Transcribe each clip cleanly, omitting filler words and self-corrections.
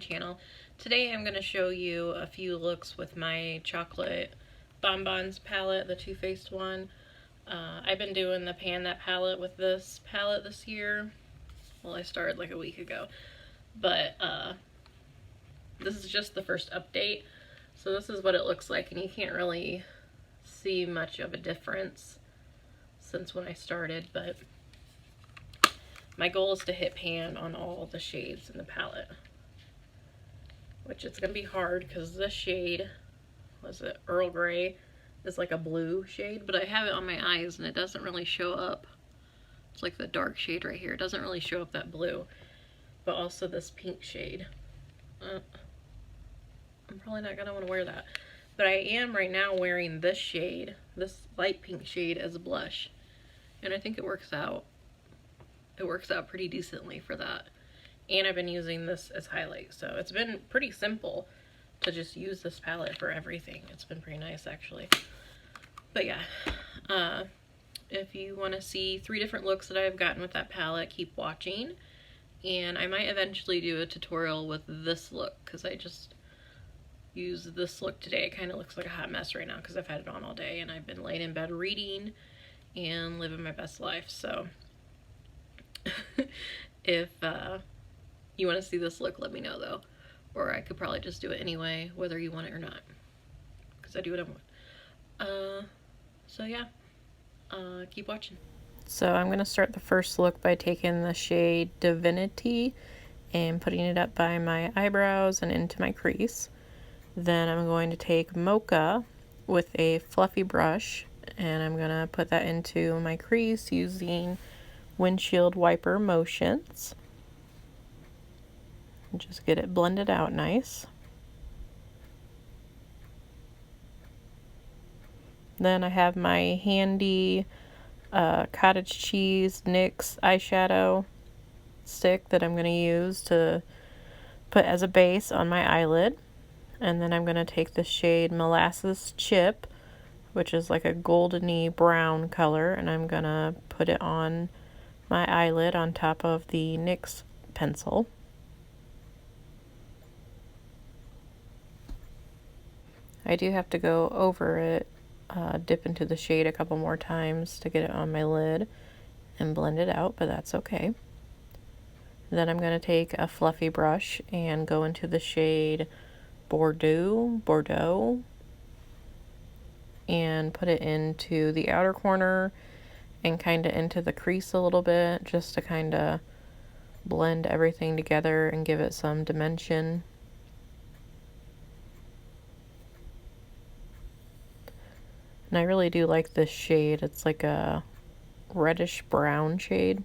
channel. Today I'm going to show you a few looks with my chocolate bonbons palette, the Too Faced one. I've been doing the Pan That palette with this palette this year. Well, I started like a week ago, but this is just the first update. So this is what it looks like, and you can't really see much of a difference since when I started, but my goal is to hit pan on all the shades in the palette, which it's going to be hard because this shade, was it Earl Grey, is like a blue shade, but I have it on my eyes and it doesn't really show up. It's like the dark shade right here. It doesn't really show up that blue, but also this pink shade. I'm probably not going to want to wear that, but I am right now wearing this shade, this light pink shade, as a blush, and I think it works out. It works out pretty decently for that. And I've been using this as highlight, so it's been pretty simple to just use this palette for everything. It's been pretty nice, actually. But yeah, if you want to see 3 different looks that I've gotten with that palette, keep watching. And I might eventually do a tutorial with this look, because I just used this look today. It kind of looks like a hot mess right now because I've had it on all day and I've been laying in bed reading and living my best life. So if you want to see this look, let me know though, or I could probably just do it anyway, whether you want it or not, because I do what I want. So yeah, keep watching. So I'm going to start the first look by taking the shade Divinity and putting it up by my eyebrows and into my crease. Then I'm going to take Mocha with a fluffy brush and I'm going to put that into my crease using windshield wiper motions. And just get it blended out nice. Then I have my handy cottage cheese NYX eyeshadow stick that I'm going to use to put as a base on my eyelid. And then I'm going to take the shade Molasses Chip, which is like a goldeny brown color, and I'm going to put it on my eyelid on top of the NYX pencil. I do have to go over it, dip into the shade a couple more times to get it on my lid and blend it out, but that's okay. Then I'm going to take a fluffy brush and go into the shade Bordeaux, and put it into the outer corner and kind of into the crease a little bit, just to kind of blend everything together and give it some dimension. And I really do like this shade. It's like a reddish brown shade.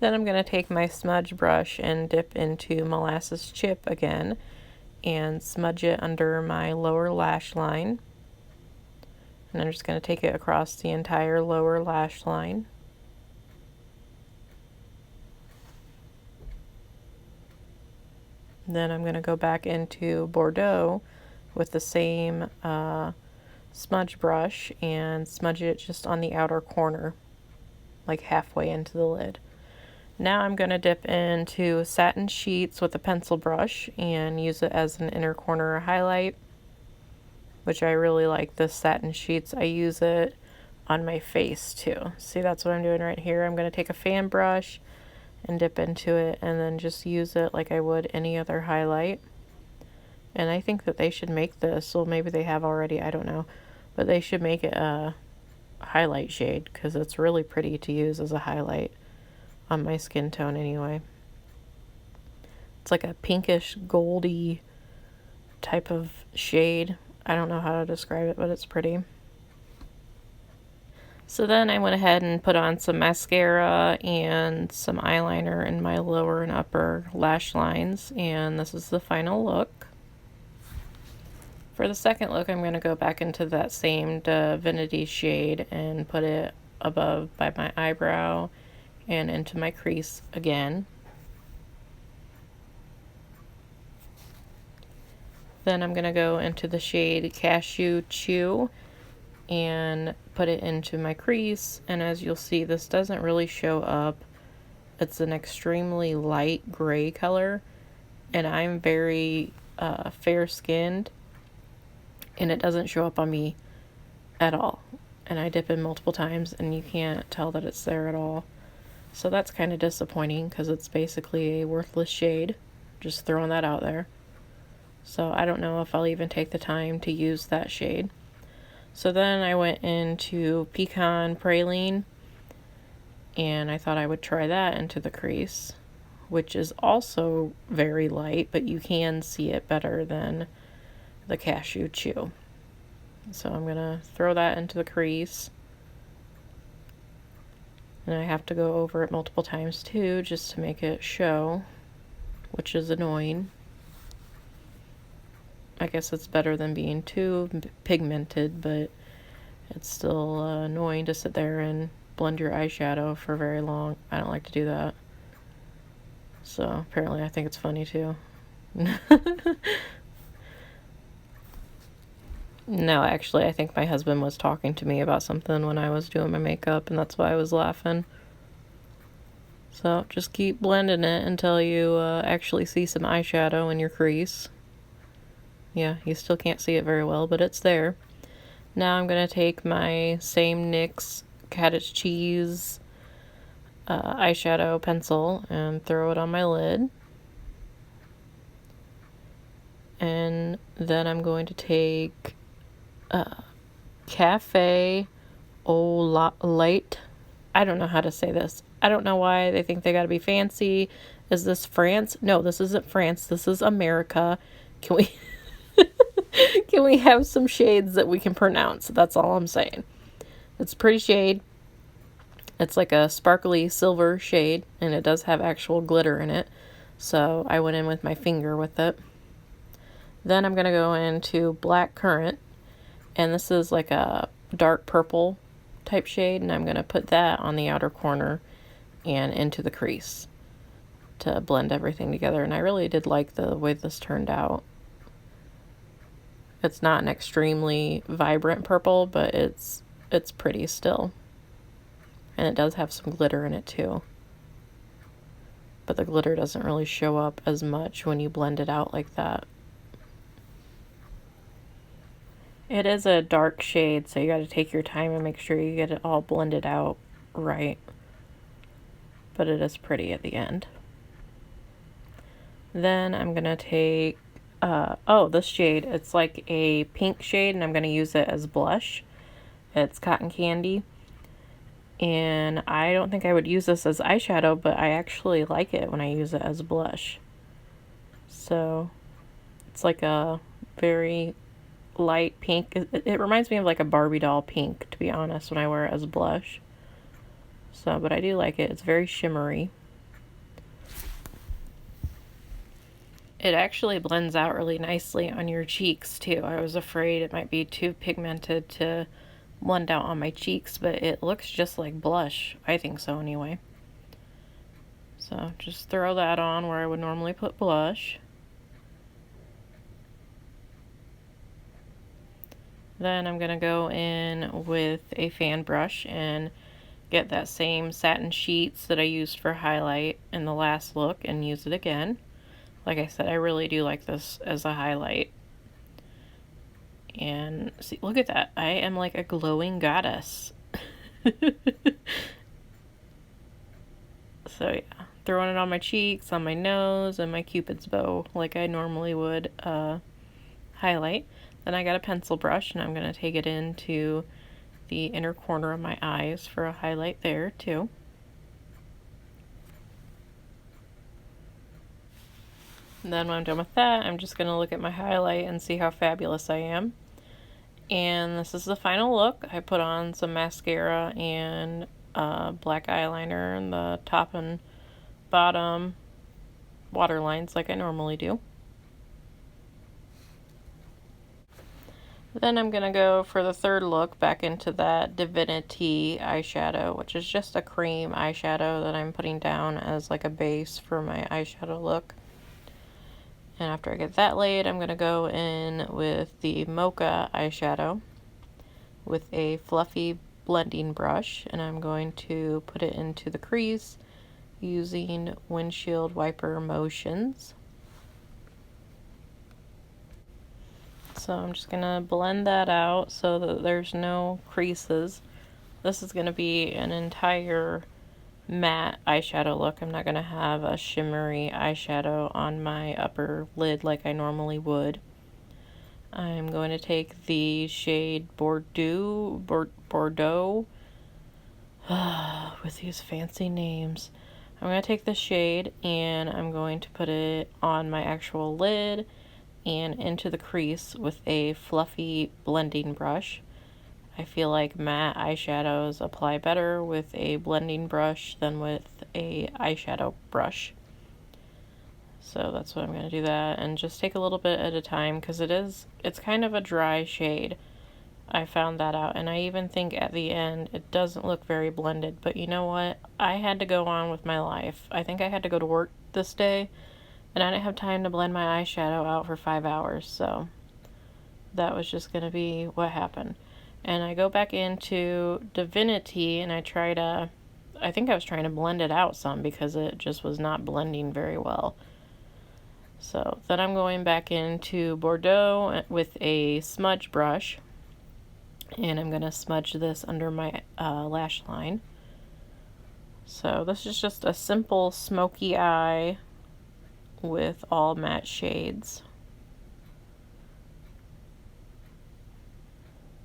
Then I'm going to take my smudge brush and dip into Molasses Chip again and smudge it under my lower lash line. And I'm just going to take it across the entire lower lash line. Then I'm going to go back into Bordeaux with the same smudge brush and smudge it just on the outer corner, like halfway into the lid. Now I'm going to dip into Satin Sheets with a pencil brush and use it as an inner corner highlight, which I really like this Satin Sheets. I use it on my face too. See, that's what I'm doing right here. I'm going to take a fan brush and dip into it and then just use it like I would any other highlight. And I think that they should make this, well, maybe they have already, I don't know, but they should make it a highlight shade because it's really pretty to use as a highlight on my skin tone anyway. It's like a pinkish goldy type of shade. I don't know how to describe it, but it's pretty. So then I went ahead and put on some mascara and some eyeliner in my lower and upper lash lines, and this is the final look. For the second look, I'm going to go back into that same Divinity shade and put it above by my eyebrow and into my crease again. Then I'm going to go into the shade Cashew Chew and put it into my crease, and as you'll see, this doesn't really show up It's an extremely light gray color, and I'm very fair-skinned, and it doesn't show up on me at all. And I dip in multiple times, and you can't tell that it's there at all. So that's kind of disappointing, because it's basically a worthless shade. Just throwing that out there. So I don't know if I'll even take the time to use that shade. So then I went into Pecan Praline, and I thought I would try that into the crease, which is also very light, but you can see it better than the Cashew Chew. So I'm going to throw that into the crease. And I have to go over it multiple times too, just to make it show, which is annoying. I guess it's better than being too pigmented, but it's still annoying to sit there and blend your eyeshadow for very long. I don't like to do that. So apparently I think it's funny too. No, actually, I think my husband was talking to me about something when I was doing my makeup, and that's why I was laughing. So just keep blending it until you actually see some eyeshadow in your crease. Yeah, you still can't see it very well, but it's there. Now I'm going to take my same NYX cottage cheese eyeshadow pencil and throw it on my lid. And then I'm going to take Cafe Au Lait. I don't know how to say this. I don't know why they think they got to be fancy. Is this France? No, this isn't France. This is America. Can we can we have some shades that we can pronounce? That's all I'm saying. It's a pretty shade. It's like a sparkly silver shade, and it does have actual glitter in it. So I went in with my finger with it. Then I'm going to go into Black Currant, and this is like a dark purple type shade, and I'm going to put that on the outer corner and into the crease to blend everything together. And I really did like the way this turned out. It's not an extremely vibrant purple, but it's pretty still. And it does have some glitter in it too. But the glitter doesn't really show up as much when you blend it out like that. It is a dark shade, so you got to take your time and make sure you get it all blended out right. But it is pretty at the end. Then I'm going to take, this shade. It's like a pink shade, and I'm going to use it as blush. It's Cotton Candy. And I don't think I would use this as eyeshadow, but I actually like it when I use it as blush. So it's like a very light pink. It reminds me of like a Barbie doll pink, to be honest, when I wear it as blush. So, but I do like it. It's very shimmery. It actually blends out really nicely on your cheeks too. I was afraid it might be too pigmented to blend out on my cheeks, but it looks just like blush. I think so anyway. So just throw that on where I would normally put blush. Then I'm going to go in with a fan brush and get that same satin sheets that I used for highlight in the last look and use it again. Like I said, I really do like this as a highlight. And see, look at that. I am like a glowing goddess. So yeah, throwing it on my cheeks, on my nose, and my Cupid's bow like I normally would highlight. Then I got a pencil brush, and I'm going to take it into the inner corner of my eyes for a highlight there too. And then when I'm done with that, I'm just going to look at my highlight and see how fabulous I am. And this is the final look. I put on some mascara and black eyeliner in the top and bottom waterlines like I normally do. Then I'm going to go for the third look back into that Divinity eyeshadow, which is just a cream eyeshadow that I'm putting down as like a base for my eyeshadow look. And after I get that laid, I'm going to go in with the Mocha eyeshadow with a fluffy blending brush, and I'm going to put it into the crease using windshield wiper motions. So I'm just going to blend that out so that there's no creases. This is going to be an entire matte eyeshadow look. I'm not going to have a shimmery eyeshadow on my upper lid like I normally would. I'm going to take the shade Bordeaux with these fancy names. I'm going to take this shade and I'm going to put it on my actual lid and into the crease with a fluffy blending brush. I feel like matte eyeshadows apply better with a blending brush than with a eyeshadow brush. So that's what I'm going to do that, and just take a little bit at a time because it's kind of a dry shade. I found that out, and I even think at the end it doesn't look very blended, but you know what? I had to go on with my life. I think I had to go to work this day, and I didn't have time to blend my eyeshadow out for 5 hours, so that was just going to be what happened. And I go back into Divinity, and I think I was trying to blend it out some because it just was not blending very well. So then I'm going back into Bordeaux with a smudge brush, and I'm going to smudge this under my lash line. So this is just a simple smoky eye with all matte shades.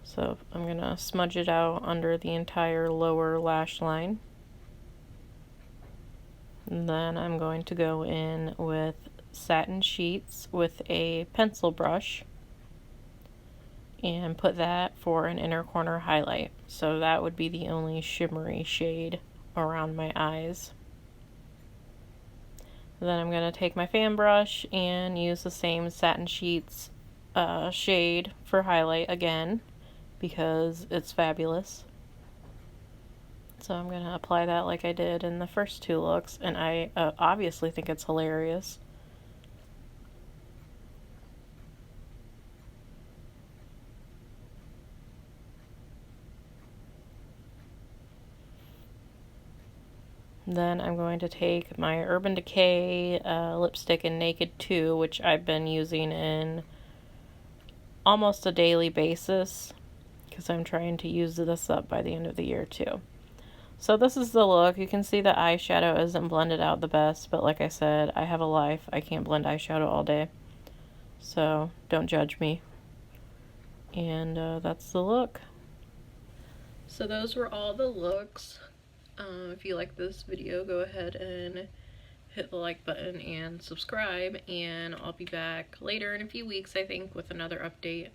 So I'm going to smudge it out under the entire lower lash line. And then I'm going to go in with Satin Sheets with a pencil brush and put that for an inner corner highlight. So that would be the only shimmery shade around my eyes. Then I'm going to take my fan brush and use the same Satin Sheets shade for highlight again because it's fabulous. So I'm going to apply that like I did in the first two looks, and I obviously think it's hilarious. Then I'm going to take my Urban Decay lipstick in Naked 2, which I've been using in almost a daily basis because I'm trying to use this up by the end of the year too. So this is the look. You can see the eyeshadow isn't blended out the best, but like I said, I have a life. I can't blend eyeshadow all day. So don't judge me. And that's the look. So those were all the looks. If you like this video, go ahead and hit the like button and subscribe, and I'll be back later in a few weeks, I think, with another update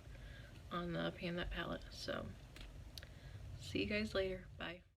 on the Pan That palette. So see you guys later. Bye.